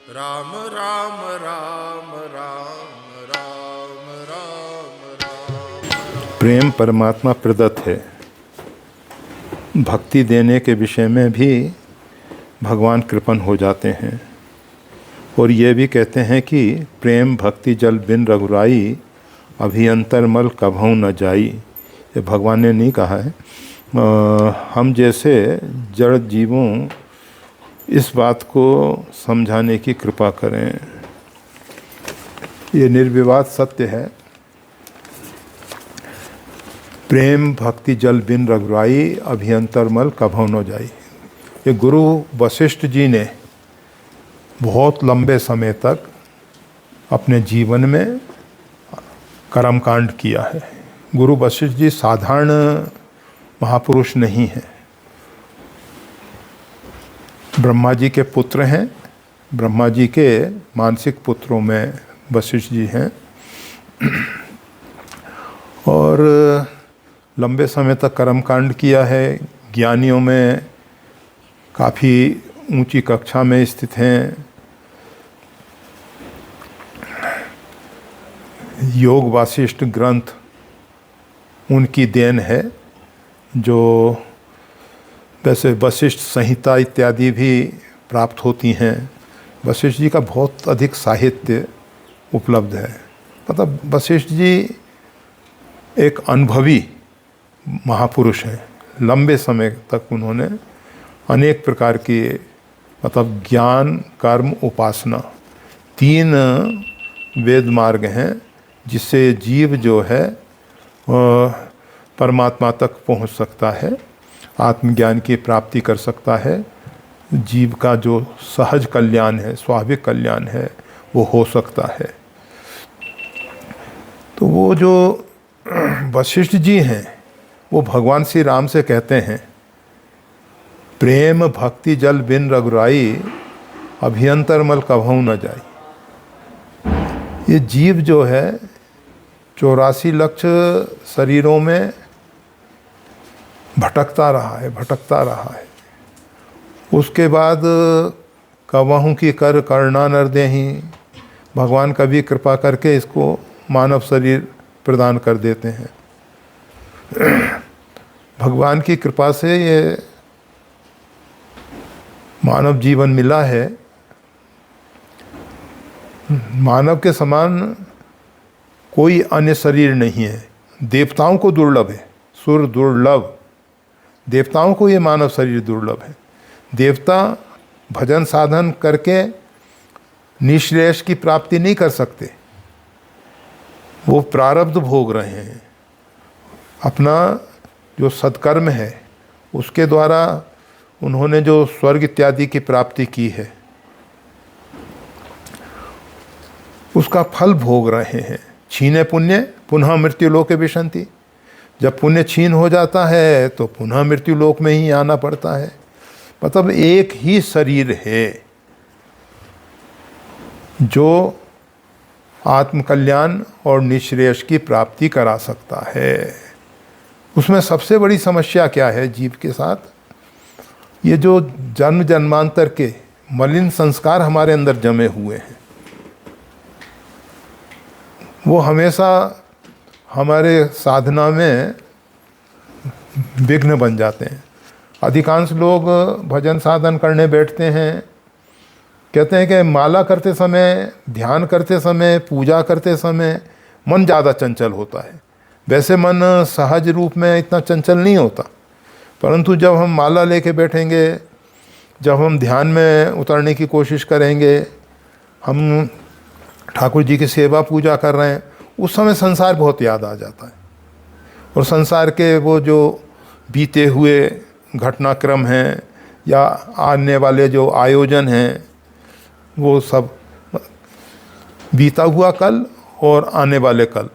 राम राम राम राम राम राम राम। प्रेम परमात्मा प्रदत्त है। भक्ति देने के विषय में भी भगवान कृपण हो जाते हैं और ये भी कहते हैं कि प्रेम भक्ति जल बिन रघुराई, अभियंतर मल कभऊ न जाई। ये भगवान ने नहीं कहा है। हम जैसे जड़ जीवों इस बात को समझाने की कृपा करें। ये निर्विवाद सत्य है। प्रेम भक्ति जल बिन रघुराई, अभियंतर मल कभऊ न जाई। ये गुरु वशिष्ठ जी ने बहुत लंबे समय तक अपने जीवन में कर्मकांड किया है। गुरु वशिष्ठ जी साधारण महापुरुष नहीं हैं। ब्रह्मा जी के पुत्र हैं। ब्रह्मा जी के मानसिक पुत्रों में वशिष्ठ जी हैं और लंबे समय तक कर्मकांड किया है। ज्ञानियों में काफ़ी ऊंची कक्षा में स्थित हैं। योग वासिष्ठ ग्रंथ उनकी देन है, जो वैसे वशिष्ठ संहिता इत्यादि भी प्राप्त होती हैं। वशिष्ठ जी का बहुत अधिक साहित्य उपलब्ध है। मतलब वशिष्ठ जी एक अनुभवी महापुरुष हैं। लंबे समय तक उन्होंने अनेक प्रकार की मतलब ज्ञान कर्म उपासना 3 वेद मार्ग हैं जिससे जीव जो है परमात्मा तक पहुंच सकता है, आत्मज्ञान की प्राप्ति कर सकता है। जीव का जो सहज कल्याण है, स्वाभाविक कल्याण है, वो हो सकता है। तो वो जो वशिष्ठ जी हैं वो भगवान श्री राम से कहते हैं, प्रेम भक्ति जल बिन रघुराई, अभियंतर मल कभऊ न जाई। ये जीव जो है 84 लाख शरीरों में भटकता रहा है। उसके बाद कवहूँ की कर करना नर देही, भगवान कभी कृपा करके इसको मानव शरीर प्रदान कर देते हैं। भगवान की कृपा से ये मानव जीवन मिला है। मानव के समान कोई अन्य शरीर नहीं है। देवताओं को दुर्लभ है, सुर दुर्लभ। देवताओं को ये मानव शरीर दुर्लभ है। देवता भजन साधन करके निःश्रेयस की प्राप्ति नहीं कर सकते। वो प्रारब्ध भोग रहे हैं। अपना जो सत्कर्म है उसके द्वारा उन्होंने जो स्वर्ग इत्यादि की प्राप्ति की है उसका फल भोग रहे हैं। छीने पुण्य पुनः मृत्यु लोके विशन्ति। जब पुण्य छीन हो जाता है तो पुनः मृत्यु लोक में ही आना पड़ता है। मतलब एक ही शरीर है जो आत्मकल्याण और निःश्रेयस की प्राप्ति करा सकता है। उसमें सबसे बड़ी समस्या क्या है जीव के साथ? ये जो जन्म जन्मांतर के मलिन संस्कार हमारे अंदर जमे हुए हैं, वो हमेशा हमारे साधना में विघ्न बन जाते हैं। अधिकांश लोग भजन साधन करने बैठते हैं, कहते हैं कि माला करते समय, ध्यान करते समय, पूजा करते समय मन ज़्यादा चंचल होता है। वैसे मन सहज रूप में इतना चंचल नहीं होता, परंतु जब हम माला लेके बैठेंगे, जब हम ध्यान में उतरने की कोशिश करेंगे, हम ठाकुर जी की सेवा पूजा कर रहे हैं, उस समय संसार बहुत याद आ जाता है। और संसार के वो जो बीते हुए घटनाक्रम हैं या आने वाले जो आयोजन हैं, वो सब बीता हुआ कल और आने वाले कल,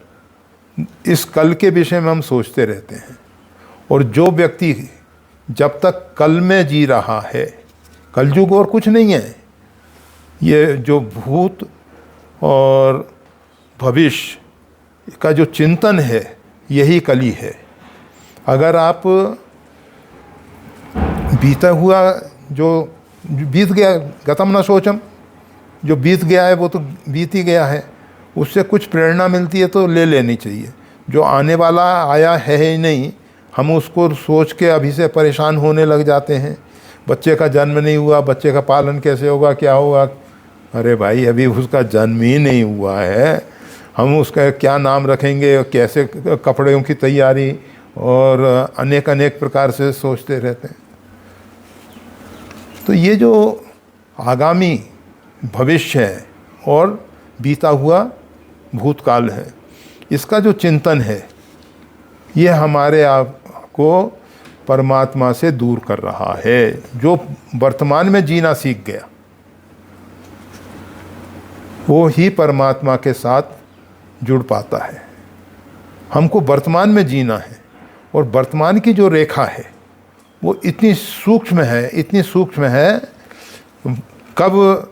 इस कल के विषय में हम सोचते रहते हैं। और जो व्यक्ति जब तक कल में जी रहा है, कलयुग और कुछ नहीं है, ये जो भूत और भविष्य का जो चिंतन है यही कली है। अगर आप बीता हुआ जो बीत गया, गतम न सोचम, जो बीत गया है वो तो बीत ही गया है, उससे कुछ प्रेरणा मिलती है तो ले लेनी चाहिए। जो आने वाला आया है ही नहीं, हम उसको सोच के अभी से परेशान होने लग जाते हैं। बच्चे का जन्म नहीं हुआ, बच्चे का पालन कैसे होगा, क्या होगा। अरे भाई, अभी उसका जन्म ही नहीं हुआ है, हम उसका क्या नाम रखेंगे, कैसे कपड़ों की तैयारी और अनेक अनेक प्रकार से सोचते रहते हैं। तो ये जो आगामी भविष्य है और बीता हुआ भूतकाल है, इसका जो चिंतन है, ये हमारे आप को परमात्मा से दूर कर रहा है। जो वर्तमान में जीना सीख गया वो ही परमात्मा के साथ जुड़ पाता है। हमको वर्तमान में जीना है, और वर्तमान की जो रेखा है वो इतनी सूक्ष्म है, इतनी सूक्ष्म है, कब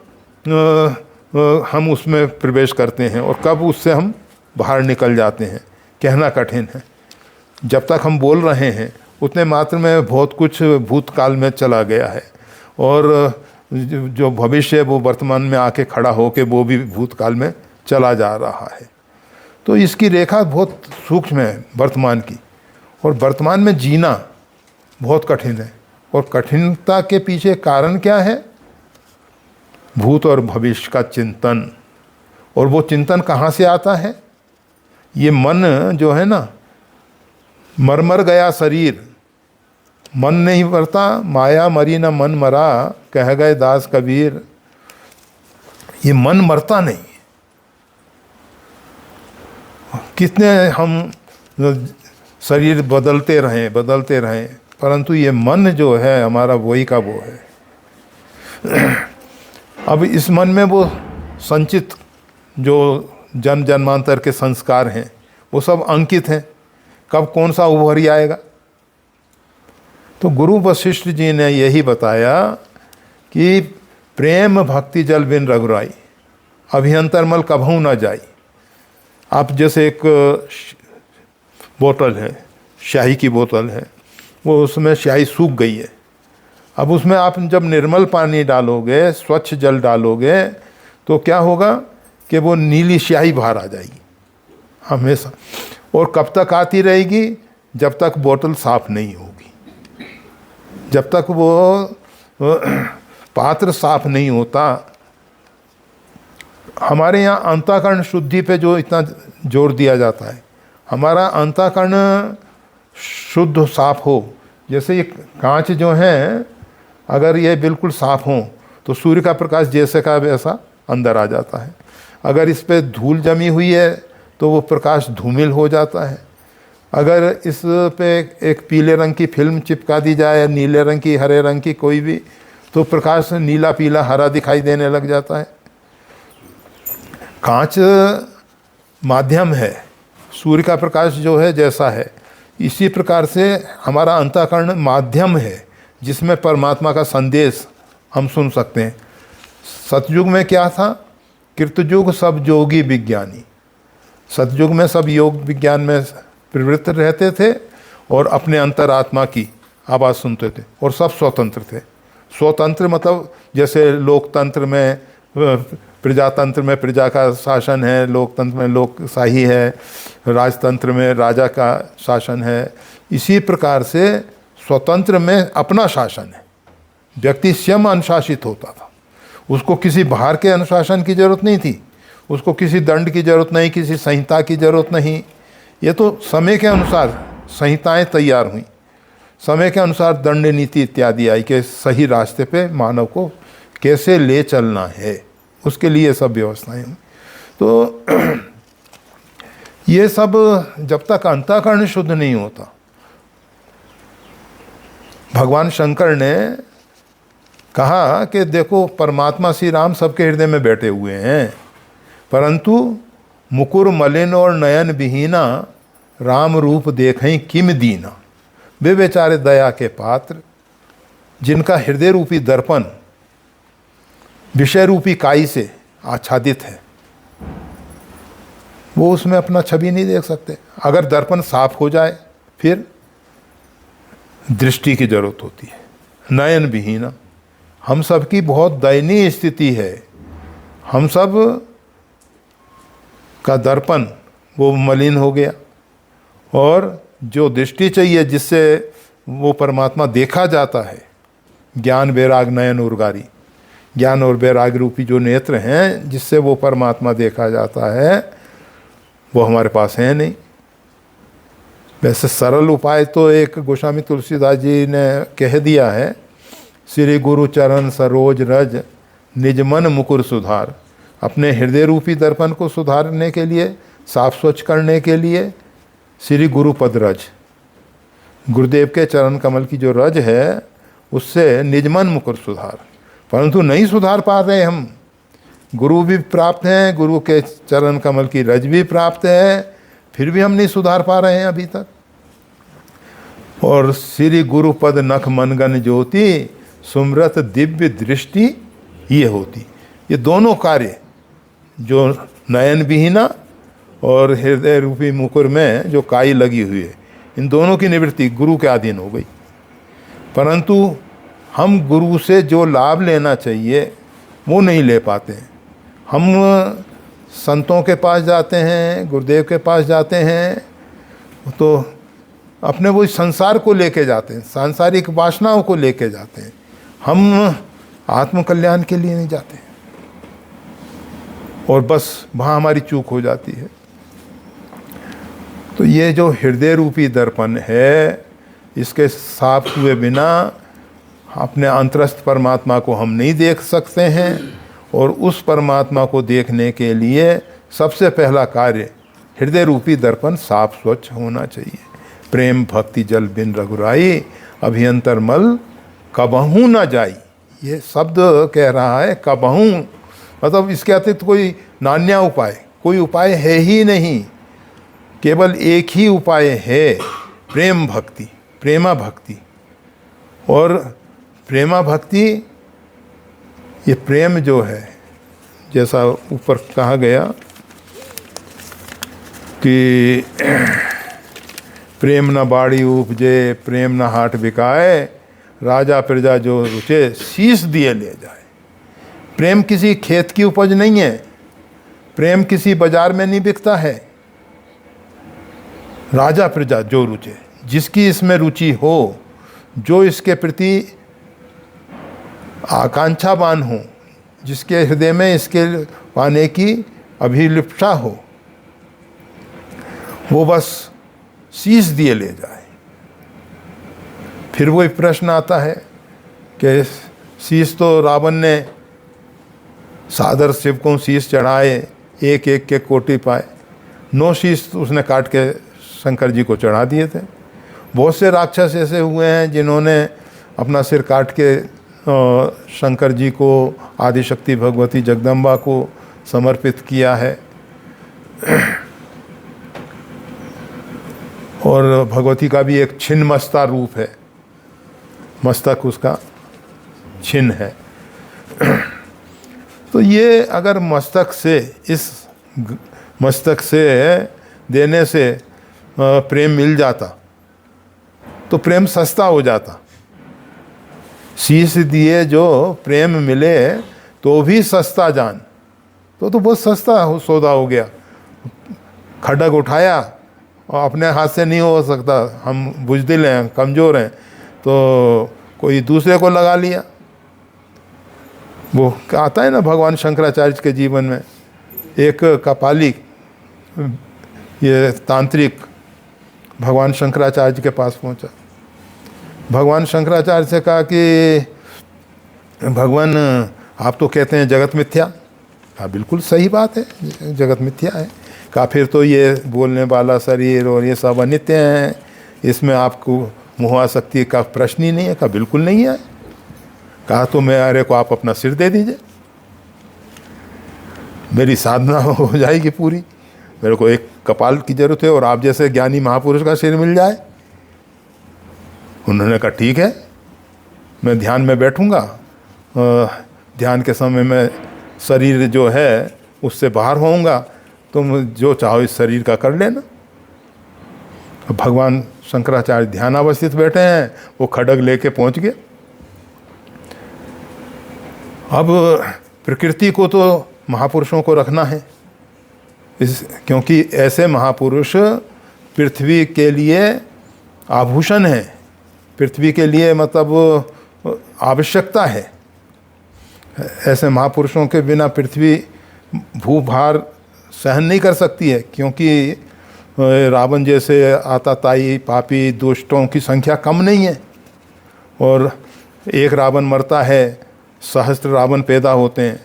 हम उसमें प्रवेश करते हैं और कब उससे हम बाहर निकल जाते हैं, कहना कठिन है। जब तक हम बोल रहे हैं उतने मात्र में बहुत कुछ भूतकाल में चला गया है, और जो भविष्य है वो वर्तमान में आके खड़ा होके वो भी भूतकाल में चला जा रहा है। तो इसकी रेखा बहुत सूक्ष्म है वर्तमान की, और वर्तमान में जीना बहुत कठिन है। और कठिनता के पीछे कारण क्या है? भूत और भविष्य का चिंतन। और वो चिंतन कहाँ से आता है? ये मन जो है ना, मर गया शरीर, मन नहीं मरता, माया मरी न मन मरा, कह गए दास कबीर। ये मन मरता नहीं। कितने हम शरीर बदलते रहें, परंतु ये मन जो है हमारा वही का वो है। अब इस मन में वो संचित जो जन्म जन्मांतर के संस्कार हैं वो सब अंकित हैं, कब कौन सा उभर आएगा। तो गुरु वशिष्ठ जी ने यही बताया कि प्रेम भक्ति जल बिन रघुराई, अभियंतरमल कभू न जाई। आप जैसे एक बोतल है, स्याही की बोतल है, वो उसमें स्याही सूख गई है। अब उसमें आप जब निर्मल पानी डालोगे, स्वच्छ जल डालोगे, तो क्या होगा कि वो नीली स्याही बाहर आ जाएगी हमेशा। और कब तक आती रहेगी? जब तक बोतल साफ नहीं होगी, जब तक वो पात्र साफ नहीं होता। हमारे यहाँ अंतःकरण शुद्धि पे जो इतना जोर दिया जाता है, हमारा अंतःकरण शुद्ध साफ हो। जैसे ये कांच जो हैं, अगर ये बिल्कुल साफ हों तो सूर्य का प्रकाश जैसे का वैसा अंदर आ जाता है। अगर इस पे धूल जमी हुई है तो वो प्रकाश धूमिल हो जाता है। अगर इस पे एक पीले रंग की फिल्म चिपका दी जाए, नीले रंग की, हरे रंग की, कोई भी, तो प्रकाश नीला पीला हरा दिखाई देने लग जाता है। कांच माध्यम है, सूर्य का प्रकाश जो है जैसा है, इसी प्रकार से हमारा अंतःकरण माध्यम है जिसमें परमात्मा का संदेश हम सुन सकते हैं। सतयुग में क्या था? कृतयुग सब योगी विज्ञानी। सतयुग में सब योग विज्ञान में प्रवृत्त रहते थे और अपने अंतरात्मा की आवाज़ सुनते थे, और सब स्वतंत्र थे। स्वतंत्र मतलब जैसे लोकतंत्र में, प्रजातंत्र में प्रजा का शासन है, लोकतंत्र में लोकशाही है, राजतंत्र में राजा का शासन है। इसी प्रकार से स्वतंत्र में अपना शासन है। व्यक्ति स्वयं अनुशासित होता था, उसको किसी बाहर के अनुशासन की जरूरत नहीं थी, उसको किसी दंड की जरूरत नहीं, किसी संहिता की जरूरत नहीं। ये तो समय के अनुसार संहिताएं तैयार हुई, समय के अनुसार दंड नीति इत्यादि आई कि सही रास्ते पे मानव को कैसे ले चलना है, उसके लिए सब व्यवस्थाएं हुई। तो ये सब जब तक अंतःकरण शुद्ध नहीं होता, भगवान शंकर ने कहा कि देखो परमात्मा श्री राम सबके हृदय में बैठे हुए हैं, परंतु मुकुर मलिन और नयन विहीना, राम रूप देखें किम दीना। वे बेचारे दया के पात्र, जिनका हृदय रूपी दर्पण विषय रूपी काई से आच्छादित है, वो उसमें अपना छवि नहीं देख सकते। अगर दर्पण साफ हो जाए फिर दृष्टि की जरूरत होती है। नयन विहीना, हम सबकी बहुत दयनीय स्थिति है। हम सब का दर्पण वो मलिन हो गया, और जो दृष्टि चाहिए जिससे वो परमात्मा देखा जाता है, ज्ञान वैराग नयन उर्गारी, ज्ञान और वैराग रूपी जो नेत्र हैं जिससे वो परमात्मा देखा जाता है, वो हमारे पास है नहीं। वैसे सरल उपाय तो एक गोस्वामी तुलसीदास जी ने कह दिया है, श्री गुरु चरण सरोज रज निज मन मुकुर सुधार। अपने हृदय रूपी दर्पण को सुधारने के लिए, साफ स्वच्छ करने के लिए श्री गुरु पद रज, गुरुदेव के चरण कमल की जो रज है उससे निज मन मुकुर सुधार। परंतु नहीं सुधार पा रहे हम। गुरु भी प्राप्त हैं, गुरु के चरण कमल की रज भी प्राप्त है, फिर भी हम नहीं सुधार पा रहे हैं अभी तक। और श्री गुरु पद नख मनगन ज्योति सुमरत दिव्य दृष्टि ये होती। ये दोनों कार्य जो नयन विहीना और हृदय रूपी मुकुर में जो काई लगी हुई है, इन दोनों की निवृत्ति गुरु के अधीन हो गई। परंतु हम गुरु से जो लाभ लेना चाहिए वो नहीं ले पाते हैं। हम संतों के पास जाते हैं, गुरुदेव के पास जाते हैं, तो अपने वो संसार को लेके जाते हैं, सांसारिक वासनाओं को लेके जाते हैं। हम आत्मकल्याण के लिए नहीं जाते, और बस वहाँ हमारी चूक हो जाती है। तो ये जो हृदय रूपी दर्पण है, इसके साफ हुए बिना अपने अंतरस्थ परमात्मा को हम नहीं देख सकते हैं। और उस परमात्मा को देखने के लिए सबसे पहला कार्य हृदय रूपी दर्पण साफ स्वच्छ होना चाहिए। प्रेम भक्ति जल बिन रघुराई अभियंतर मल कबहू न जाई। ये शब्द कह रहा है कबहू, मतलब इसके अतिरिक्त कोई नान्या उपाय, कोई उपाय है ही नहीं। केवल एक ही उपाय है, प्रेम भक्ति, प्रेमा भक्ति। और प्रेमा भक्ति, ये प्रेम जो है, जैसा ऊपर कहा गया कि प्रेम न बाड़ी उपजे प्रेम न हाट बिकाए, राजा प्रजा जो रुचे शीश दिए ले जाए। प्रेम किसी खेत की उपज नहीं है, प्रेम किसी बाजार में नहीं बिकता है। राजा प्रजा जो रुचे, जिसकी इसमें रुचि हो, जो इसके प्रति आकांक्षावान हो, जिसके हृदय में इसके पाने की अभिलिप्सा हो, वो बस शीश दिए ले जाए। फिर वही प्रश्न आता है कि शीश तो रावण ने सादर शिव को शीश चढ़ाए, एक एक के कोटि पाए, 9 शीश उसने काट के शंकर जी को चढ़ा दिए थे। बहुत से राक्षस ऐसे हुए हैं जिन्होंने अपना सिर काट के शंकर जी को, आदिशक्ति भगवती जगदम्बा को समर्पित किया है। और भगवती का भी एक छिन्न मस्ता रूप है, मस्तक उसका छिन्न है। तो ये अगर मस्तक से, इस मस्तक से देने से प्रेम मिल जाता तो प्रेम सस्ता हो जाता। शीश दिए जो प्रेम मिले तो भी सस्ता जान, तो बहुत सस्ता सौदा हो गया। खड्ग उठाया और अपने हाथ से नहीं हो सकता, हम बुजदिल हैं, कमज़ोर हैं, तो कोई दूसरे को लगा लिया। वो आता है ना भगवान शंकराचार्य के जीवन में, एक कपाली, ये तांत्रिक भगवान शंकराचार्य के पास पहुंचा। भगवान शंकराचार्य से कहा कि भगवान आप तो कहते हैं जगत मिथ्या। हाँ बिल्कुल सही बात है, जगत मिथ्या है। कहा फिर तो ये बोलने वाला शरीर और ये सब अनित्य हैं, इसमें आपको मोहासक्ति का प्रश्न ही नहीं है। कहा बिल्कुल नहीं है। कहा तो मेरे को आप अपना सिर दे दीजिए, मेरी साधना हो जाएगी पूरी। मेरे को एक कपाल की जरूरत है और आप जैसे ज्ञानी महापुरुष का सिर मिल जाए। उन्होंने कहा ठीक है, मैं ध्यान में बैठूंगा, ध्यान के समय में शरीर जो है उससे बाहर होऊंगा, तुम जो चाहो इस शरीर का कर लेना। भगवान शंकराचार्य ध्यान अवस्थित बैठे हैं, वो खड्ग लेके पहुंच गए। अब प्रकृति को तो महापुरुषों को रखना है, क्योंकि ऐसे महापुरुष पृथ्वी के लिए आभूषण है, पृथ्वी के लिए मतलब आवश्यकता है। ऐसे महापुरुषों के बिना पृथ्वी भूभार सहन नहीं कर सकती है, क्योंकि रावण जैसे आताताई पापी दुष्टों की संख्या कम नहीं है, और एक रावण मरता है, सहस्त्र रावण पैदा होते हैं।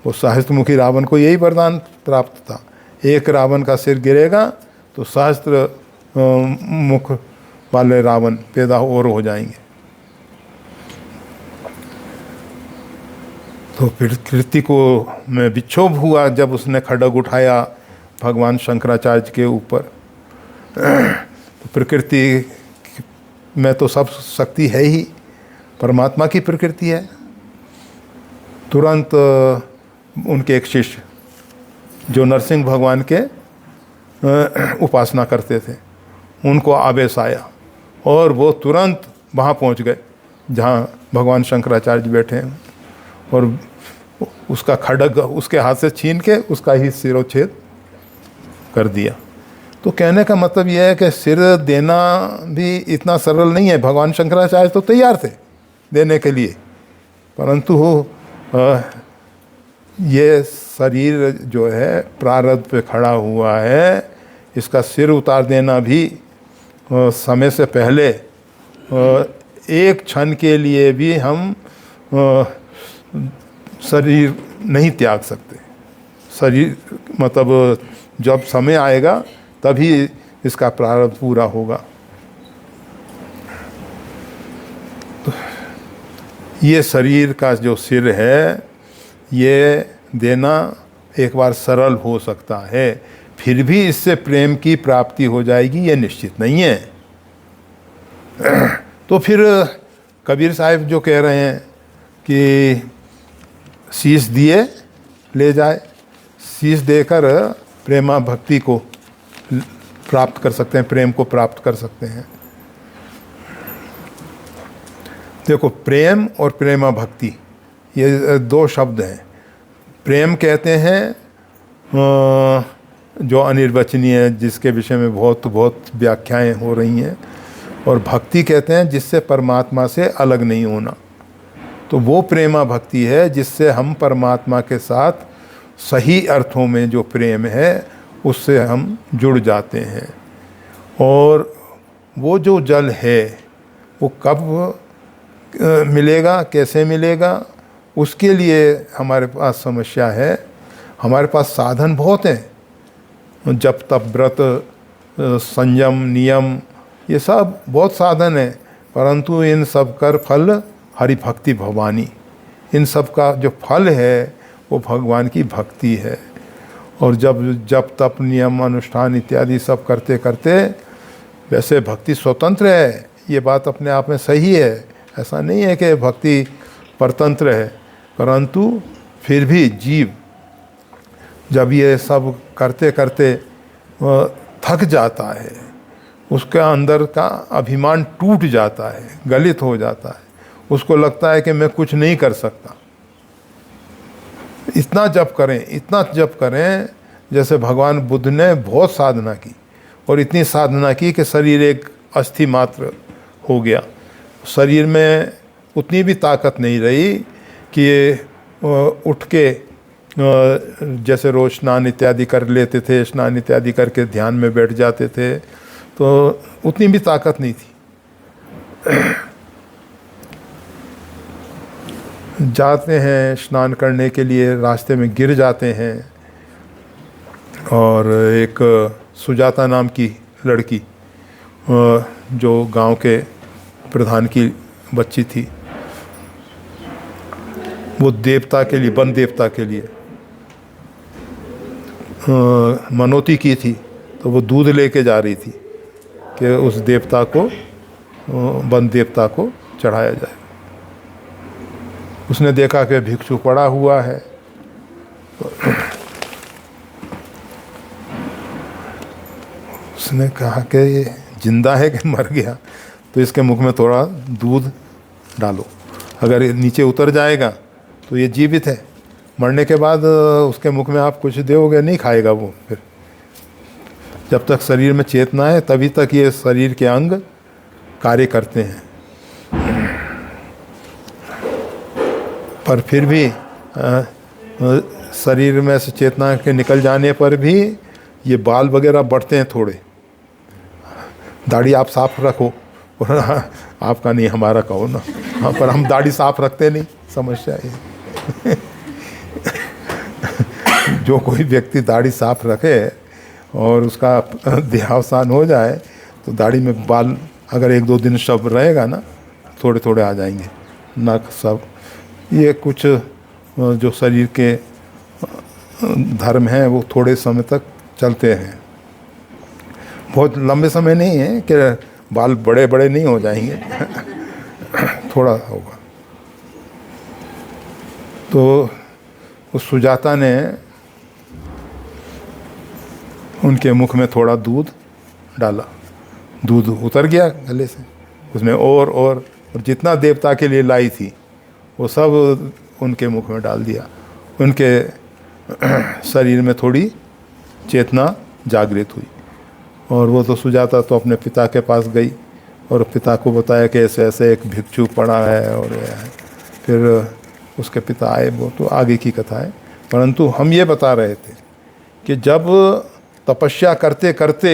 वो सहस्त्रमुखी रावण को यही वरदान प्राप्त था, एक रावण का सिर गिरेगा तो सहस्त्र मुख वाले रावण पैदा और हो जाएंगे। तो प्रकृति को में विक्षोभ हुआ जब उसने खड्ग उठाया भगवान शंकराचार्य के ऊपर। तो प्रकृति में तो सब शक्ति है ही, परमात्मा की प्रकृति है। तुरंत उनके एक शिष्य जो नरसिंह भगवान के उपासना करते थे, उनको आवेश आया और वो तुरंत वहाँ पहुँच गए जहाँ भगवान शंकराचार्य बैठे हैं, और उसका खड्ग उसके हाथ से छीन के उसका ही सिरोच्छेद कर दिया। तो कहने का मतलब यह है कि सिर देना भी इतना सरल नहीं है। भगवान शंकराचार्य तो तैयार थे देने के लिए, परंतु ये शरीर जो है प्रारब्ध पे खड़ा हुआ है, इसका सिर उतार देना भी समय से पहले एक क्षण के लिए भी हम शरीर नहीं त्याग सकते। शरीर मतलब जब समय आएगा तभी इसका प्रारब्ध पूरा होगा। तो ये शरीर का जो सिर है, ये देना एक बार सरल हो सकता है, फिर भी इससे प्रेम की प्राप्ति हो जाएगी ये निश्चित नहीं है। तो फिर कबीर साहब जो कह रहे हैं कि शीश दिए ले जाए, शीश देकर प्रेमा भक्ति को प्राप्त कर सकते हैं, प्रेम को प्राप्त कर सकते हैं। देखो, प्रेम और प्रेमा भक्ति ये दो शब्द हैं। प्रेम कहते हैं जो अनिर्वचनीय है, जिसके विषय में बहुत व्याख्याएं हो रही हैं, और भक्ति कहते हैं जिससे परमात्मा से अलग नहीं होना। तो वो प्रेमा भक्ति है जिससे हम परमात्मा के साथ सही अर्थों में जो प्रेम है उससे हम जुड़ जाते हैं। और वो जो जल है वो कब मिलेगा, कैसे मिलेगा, उसके लिए हमारे पास समस्या है। हमारे पास साधन बहुत हैं, जप तप व्रत संयम नियम ये सब बहुत साधन है, परंतु इन सब कर फल हरि भक्ति भवानी। इन सब का जो फल है वो भगवान की भक्ति है। और जब जप तप नियम अनुष्ठान इत्यादि सब करते करते, वैसे भक्ति स्वतंत्र है, ये बात अपने आप में सही है, ऐसा नहीं है कि भक्ति परतंत्र है, परंतु फिर भी जीव जब ये सब करते करते थक जाता है, उसका अंदर का अभिमान टूट जाता है, गलित हो जाता है, उसको लगता है कि मैं कुछ नहीं कर सकता। इतना जप करें, जैसे भगवान बुद्ध ने बहुत साधना की, और इतनी साधना की कि शरीर एक अस्थि मात्र हो गया। शरीर में उतनी भी ताकत नहीं रही कि ये उठ के जैसे रोज स्नान इत्यादि कर लेते थे, स्नान इत्यादि करके ध्यान में बैठ जाते थे, तो उतनी भी ताकत नहीं थी। जाते हैं स्नान करने के लिए, रास्ते में गिर जाते हैं, और एक सुजाता नाम की लड़की जो गांव के प्रधान की बच्ची थी, वो देवता के लिए, वन देवता के लिए मनौती की थी, तो वो दूध लेके जा रही थी कि उस देवता को, वन देवता को चढ़ाया जाए। उसने देखा कि भिक्षु पड़ा हुआ है, उसने कहा कि ये जिंदा है कि मर गया, तो इसके मुख में थोड़ा दूध डालो, अगर ये नीचे उतर जाएगा तो ये जीवित है, मरने के बाद उसके मुख में आप कुछ दोगे नहीं खाएगा वो। फिर जब तक शरीर में चेतना है तभी तक ये शरीर के अंग कार्य करते हैं। पर फिर भी शरीर में से चेतना के निकल जाने पर भी ये बाल वगैरह बढ़ते हैं थोड़े। दाढ़ी आप साफ रखो, आपका नहीं हमारा कहो ना। हाँ, पर हम दाढ़ी साफ रखते नहीं, समस्या है। जो कोई व्यक्ति दाढ़ी साफ रखे और उसका देहावसान हो जाए तो दाढ़ी में बाल अगर 1-2 दिन सब रहेगा ना, थोड़े थोड़े आ जाएंगे, नख सब। ये कुछ जो शरीर के धर्म हैं वो थोड़े समय तक चलते हैं, बहुत लंबे समय नहीं है कि बाल बड़े बड़े नहीं हो जाएंगे। थोड़ा होगा। तो उस सुजाता ने उनके मुख में थोड़ा दूध डाला, दूध उतर गया गले से, उसमें और जितना देवता के लिए लाई थी वो सब उनके मुख में डाल दिया। उनके शरीर में थोड़ी चेतना जागृत हुई और वो तो सुजाता तो अपने पिता के पास गई और पिता को बताया कि ऐसे ऐसे एक भिक्षु पड़ा है और ये है। फिर उसके पिता आए, वो तो आगे की कथा है। परंतु हम ये बता रहे थे कि जब तपस्या करते करते,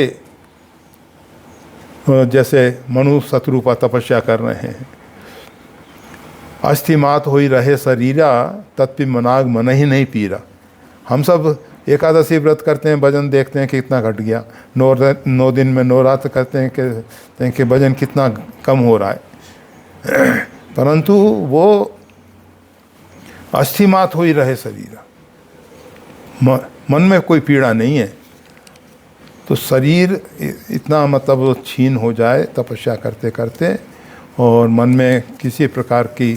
जैसे मनु शत्रुपा तपस्या कर रहे हैं, अस्थिमात होई रहे शरीरा तत्पि मनाग मन ही नहीं पीरा। हम सब एकादशी व्रत करते हैं, वजन देखते हैं कि कितना घट गया, 9 दिन में 9 रात करते हैं कि वजन कितना कम हो रहा है। परंतु वो अस्थिमात हो ही रहे शरीर, मन में कोई पीड़ा नहीं है। तो शरीर इतना मतलब छीन हो जाए तपस्या करते करते और मन में किसी प्रकार की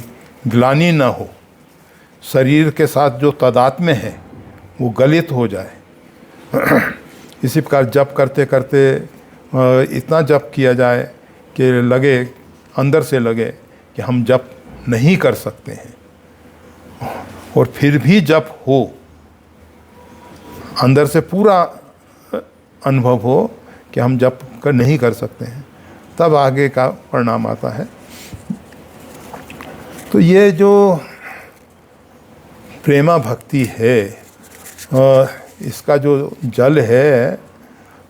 ग्लानि न हो, शरीर के साथ जो तादात्म्य है वो गलित हो जाए। इसी प्रकार जप करते करते इतना जप किया जाए कि लगे, अंदर से लगे कि हम जप नहीं कर सकते हैं, और फिर भी जप हो, अंदर से पूरा अनुभव हो कि हम जप नहीं कर सकते हैं, तब आगे का परिणाम आता है। तो ये जो प्रेमा भक्ति है, इसका जो जल है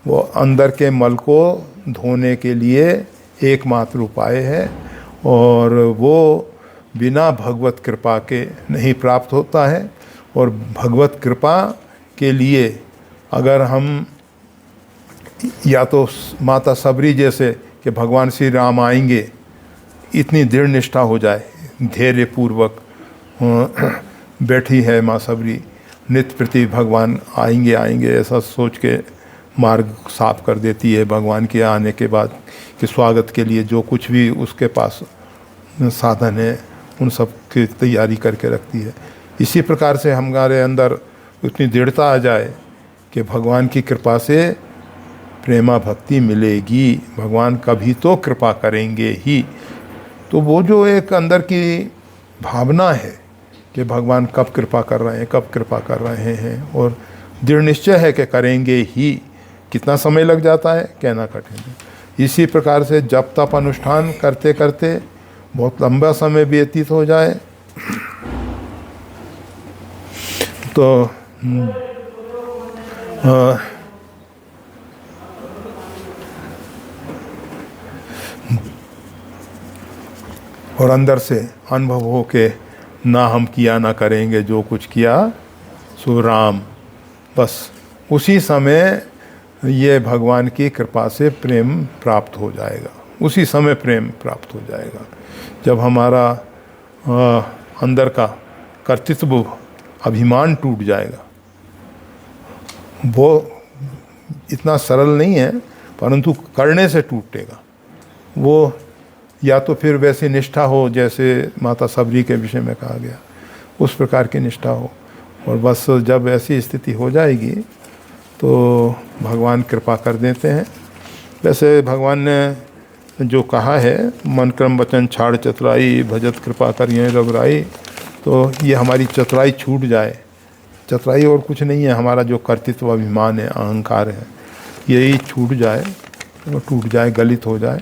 वो अंदर के मल को धोने के लिए एकमात्र उपाय है, और वो बिना भगवत कृपा के नहीं प्राप्त होता है। और भगवत कृपा के लिए अगर हम या तो माता सबरी जैसे कि भगवान श्री राम आएंगे, इतनी दृढ़ निष्ठा हो जाए, धैर्य पूर्वक बैठी है माँ सबरी, नित्य प्रति भगवान आएंगे ऐसा सोच के मार्ग साफ कर देती है भगवान के आने के बाद, कि स्वागत के लिए जो कुछ भी उसके पास साधन है उन सब की तैयारी करके रखती है। इसी प्रकार से हमारे अंदर उतनी दृढ़ता आ जाए कि भगवान की कृपा से प्रेमा भक्ति मिलेगी, भगवान कभी तो कृपा करेंगे ही। तो वो जो एक अंदर की भावना है कि भगवान कब कृपा कर रहे हैं, कब कृपा कर रहे हैं, और दृढ़ निश्चय है कि करेंगे ही। कितना समय लग जाता है कहना कठिन है। इसी प्रकार से जप तप अनुष्ठान करते करते बहुत लंबा समय व्यतीत हो जाए तो और अंदर से अनुभव हो के ना हम किया ना करेंगे, जो कुछ किया सो राम, बस उसी समय ये भगवान की कृपा से प्रेम प्राप्त हो जाएगा, उसी समय प्रेम प्राप्त हो जाएगा। जब हमारा अंदर का कर्तृत्व अभिमान टूट जाएगा। वो इतना सरल नहीं है, परंतु करने से टूटेगा वो। या तो फिर वैसी निष्ठा हो जैसे माता सबरी के विषय में कहा गया, उस प्रकार की निष्ठा हो, और बस जब ऐसी स्थिति हो जाएगी तो भगवान कृपा कर देते हैं। वैसे भगवान ने जो कहा है, मन क्रम वचन छाड़ चतुराई, भजत कृपा करिए रघुराई, तो ये हमारी चतुराई छूट जाए चतुराई और कुछ नहीं है, हमारा जो कर्तृत्व अभिमान है, अहंकार है, यही छूट जाए, वो टूट जाए, गलित हो जाए,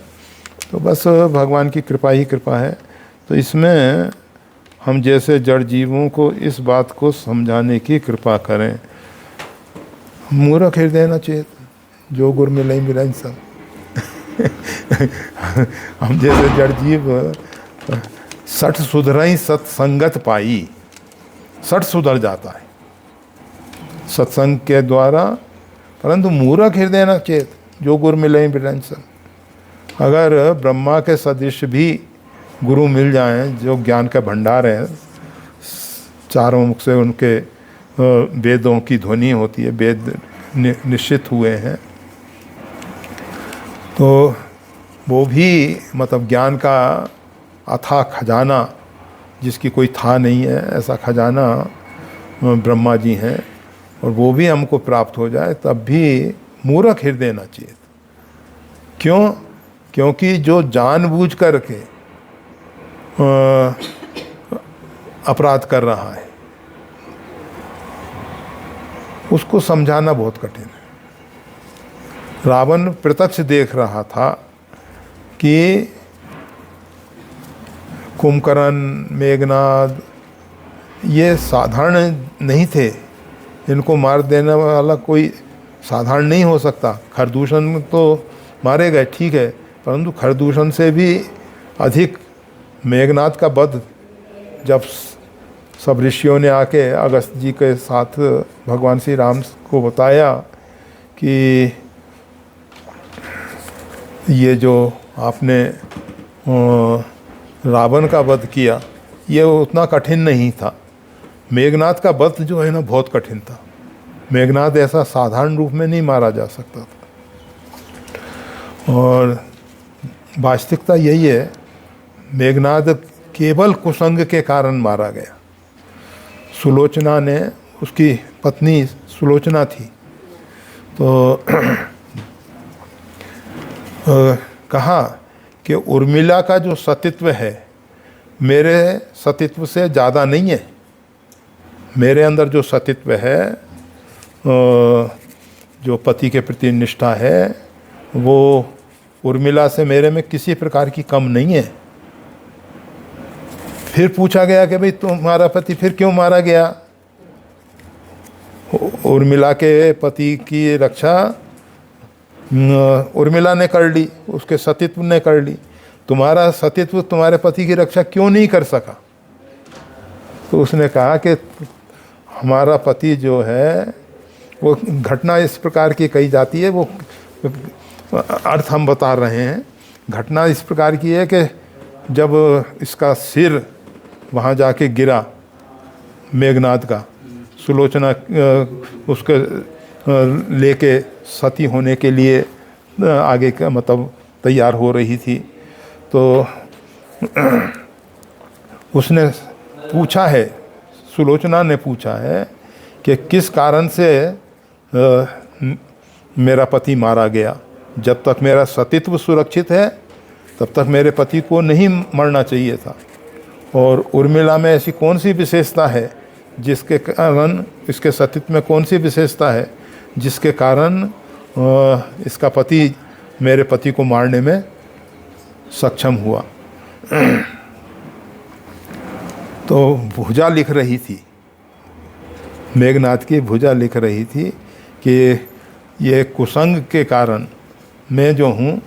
तो बस भगवान की कृपा ही कृपा है। तो इसमें हम जैसे जड़ जीवों को इस बात को समझाने की कृपा करें। मूर्ख हृदय न चेत, जो गुर मिले मिलन सब। हम जैसे जड़ जीव सठ सुधरई सत्संगत पाई, सठ सुधर जाता है सत्संग के द्वारा, परंतु मूर्ख हृदय न चेत, जो गुरु मिले मिलन सब। अगर ब्रह्मा के सदृश भी गुरु मिल जाएं, जो ज्ञान का भंडार है, चारों मुख से उनके वेदों की ध्वनि होती है, वेद निश्चित हुए हैं, तो वो भी मतलब ज्ञान का अथाह खजाना, जिसकी कोई था नहीं है, ऐसा खजाना ब्रह्मा जी हैं, और वो भी हमको प्राप्त हो जाए, तब भी मूर्ख हृदय न चेत। क्यों? क्योंकि जो जानबूझ करके अपराध कर रहा है, उसको समझाना बहुत कठिन है। रावण प्रत्यक्ष देख रहा था कि कुंभकर्ण, मेघनाद ये साधारण नहीं थे, इनको मार देने वाला कोई साधारण नहीं हो सकता। खरदूषण तो मारे गए, ठीक है, परंतु खरदूषण से भी अधिक मेघनाद का वध जब सब ऋषियों ने आके अगस्त जी के साथ भगवान श्री राम को बताया कि ये जो आपने रावण का वध किया, ये उतना कठिन नहीं था। मेघनाद का वध जो है ना, बहुत कठिन था। मेघनाद ऐसा साधारण रूप में नहीं मारा जा सकता था, और वास्तविकता यही है, मेघनाद केवल कुसंग के कारण मारा गया। सुलोचना ने, उसकी पत्नी सुलोचना थी, तो कहा कि उर्मिला का जो सतीत्व है मेरे सतीत्व से ज़्यादा नहीं है। मेरे अंदर जो सतीत्व है, जो पति के प्रति निष्ठा है, वो उर्मिला से मेरे में किसी प्रकार की कम नहीं है। फिर पूछा गया कि भाई तुम्हारा पति फिर क्यों मारा गया? उर्मिला के पति की रक्षा उर्मिला ने कर ली, उसके सतीत्व ने कर ली, तुम्हारा सतीत्व तुम्हारे पति की रक्षा क्यों नहीं कर सका? तो उसने कहा कि हमारा पति जो है, वो घटना इस प्रकार की कही जाती है, वो अर्थ हम बता रहे हैं। घटना इस प्रकार की है कि जब इसका सिर वहाँ जाके गिरा मेघनाद का, सुलोचना उसके लेके सती होने के लिए आगे का मतलब तैयार हो रही थी, तो उसने पूछा है, सुलोचना ने पूछा है कि किस कारण से मेरा पति मारा गया। जब तक मेरा सतीत्व सुरक्षित है तब तक मेरे पति को नहीं मरना चाहिए था। और उर्मिला में ऐसी कौन सी विशेषता है जिसके कारण, इसके सतीत्व में कौन सी विशेषता है जिसके कारण इसका पति मेरे पति को मारने में सक्षम हुआ? तो भुजा लिख रही थी, मेघनाद की भुजा लिख रही थी कि ये कुसंग के कारण मैं जो हूँ,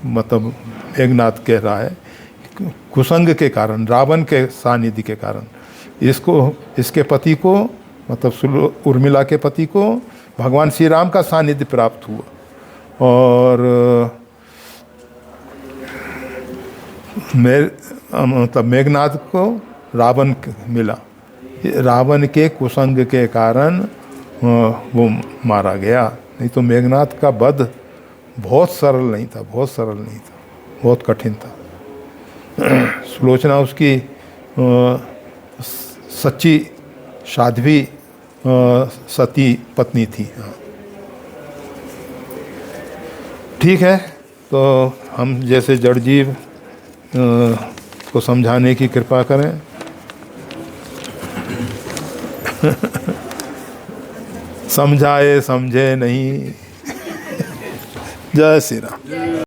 मतलब मेघनाद कह रहा है, कुसंग के कारण, रावण के सानिध्य के कारण इसके पति को, मतलब उर्मिला के पति को भगवान श्री राम का सानिध्य प्राप्त हुआ, और मतलब मेघनाद को रावण मिला। रावण के कुसंग के कारण वो मारा गया, नहीं तो मेघनाद का वध बहुत सरल नहीं था, बहुत सरल नहीं था, बहुत कठिन था। सुलोचना उसकी सच्ची साध्वी सती पत्नी थी। ठीक है, तो हम जैसे जड़ जीव को समझाने की कृपा करें। समझाए समझे नहीं। जय श्री राम।